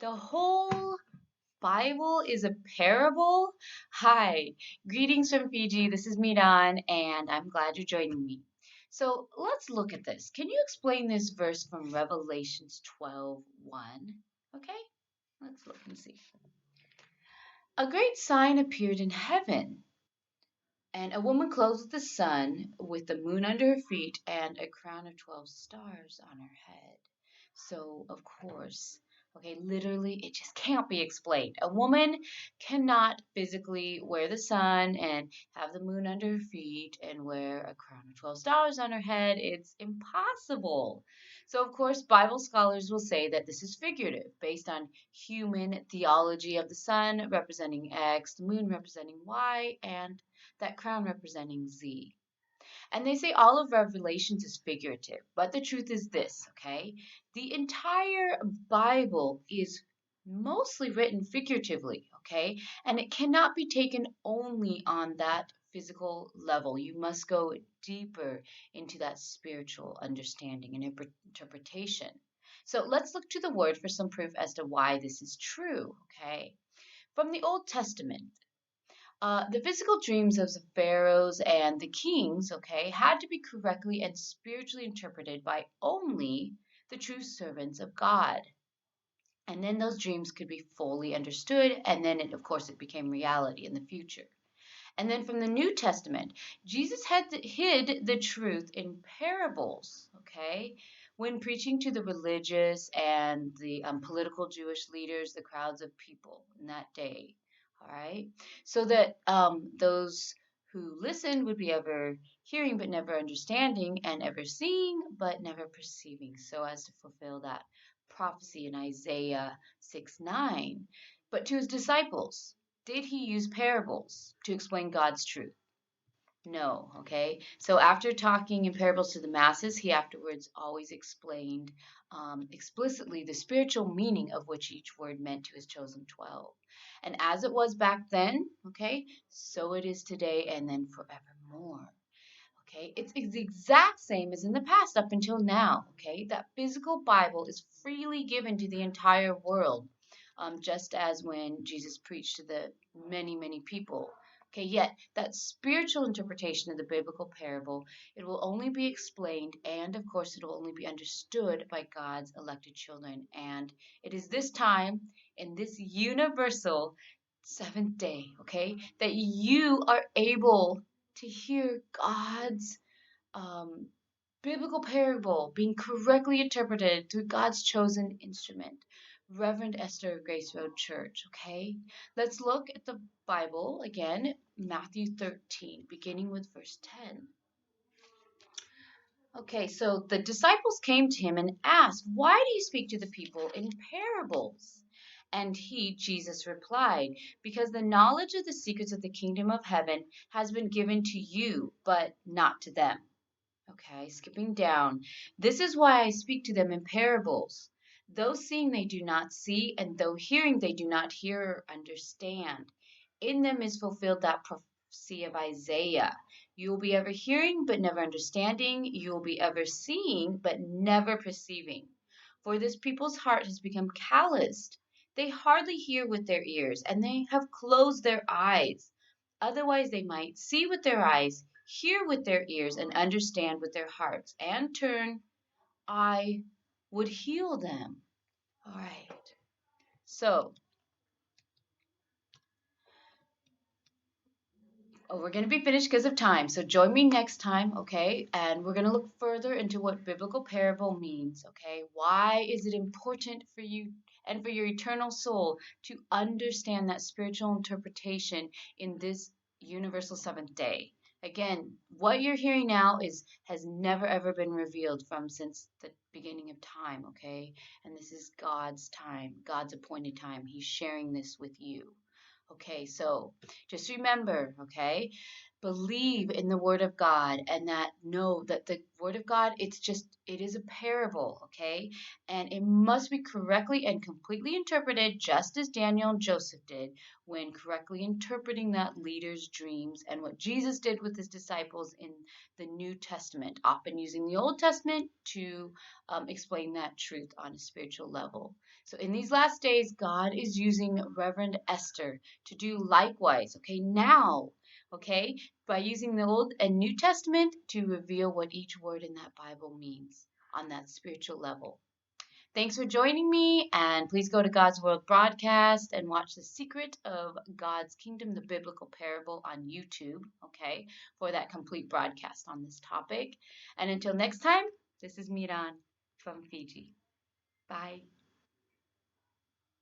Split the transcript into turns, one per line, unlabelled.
The whole Bible is a parable? Hi, greetings from Fiji. This is Miran, and I'm glad you're joining me. So let's look at this. Can you explain this verse from Revelations 12:1? Okay, let's look and see. A great sign appeared in heaven, and a woman clothed with the sun, with the moon under her feet, and a crown of 12 stars on her head. So, of course, okay, literally, it just can't be explained. A woman cannot physically wear the sun and have the moon under her feet and wear a crown of 12 stars on her head. It's impossible. So, of course, Bible scholars will say that this is figurative, based on human theology of the sun representing X, the moon representing Y, and that crown representing Z. And they say all of Revelations is figurative, but the truth is this, okay? The entire Bible is mostly written figuratively, okay? And it cannot be taken only on that physical level. You must go deeper into that spiritual understanding and interpretation. So let's look to the word for some proof as to why this is true, okay? From the Old Testament, the physical dreams of the pharaohs and the kings, okay, had to be correctly and spiritually interpreted by only the true servants of God. And then those dreams could be fully understood, and then, of course, it became reality in the future. And then from the New Testament, Jesus had hid the truth in parables, okay, when preaching to the religious and the political Jewish leaders, the crowds of people in that day, all right, so that those who listened would be ever hearing but never understanding, and ever seeing but never perceiving, so as to fulfill that prophecy in Isaiah 6:9. But to his disciples, did he use parables to explain God's truth? No, okay? So after talking in parables to the masses, he afterwards always explained explicitly the spiritual meaning of which each word meant to his chosen 12. And as it was back then, okay, so it is today and then forevermore. Okay, it's the exact same as in the past up until now. Okay, that physical Bible is freely given to the entire world, just as when Jesus preached to the many people. Okay, yet that spiritual interpretation of the biblical parable, it will only be explained, and of course it will only be understood by God's elected children. And it is this time in this universal seventh day, okay, that you are able to hear God's um, biblical parable being correctly interpreted through God's chosen instrument, Reverend Esther of Grace Road Church. Okay, let's look at the Bible again, Matthew 13, beginning with verse 10. Okay, so the disciples came to him and asked, "Why do you speak to the people in parables?" And he, Jesus, replied, "Because the knowledge of the secrets of the kingdom of heaven has been given to you, but not to them." Okay, skipping down. "This is why I speak to them in parables. Though seeing they do not see, and though hearing they do not hear or understand. In them is fulfilled that prophecy of Isaiah. You will be ever hearing, but never understanding. You will be ever seeing, but never perceiving. For this people's heart has become calloused. They hardly hear with their ears, and they have closed their eyes. Otherwise they might see with their eyes, hear with their ears, and understand with their hearts, and turn, I would heal them." All right. So, we're going to be finished because of time. So join me next time, okay? And we're going to look further into what biblical parable means, okay? Why is it important for you and for your eternal soul to understand that spiritual interpretation in this universal seventh day? Again, what you're hearing now has never ever been revealed from since the beginning of time, okay? And this is God's time, God's appointed time. He's sharing this with you. Okay, so just remember, okay, believe in the word of God and that know that the word of God, it is a parable, okay? And it must be correctly and completely interpreted, just as Daniel and Joseph did when correctly interpreting that leader's dreams, and what Jesus did with his disciples in the New Testament, often using the Old Testament to explain that truth on a spiritual level. So in these last days, God is using Reverend Esther to do likewise, okay, now, okay, by using the Old and New Testament to reveal what each word in that Bible means on that spiritual level. Thanks for joining me, and please go to God's World Broadcast and watch The Secret of God's Kingdom, the Biblical Parable on YouTube, okay, for that complete broadcast on this topic. And until next time, this is Miran from Fiji. Bye.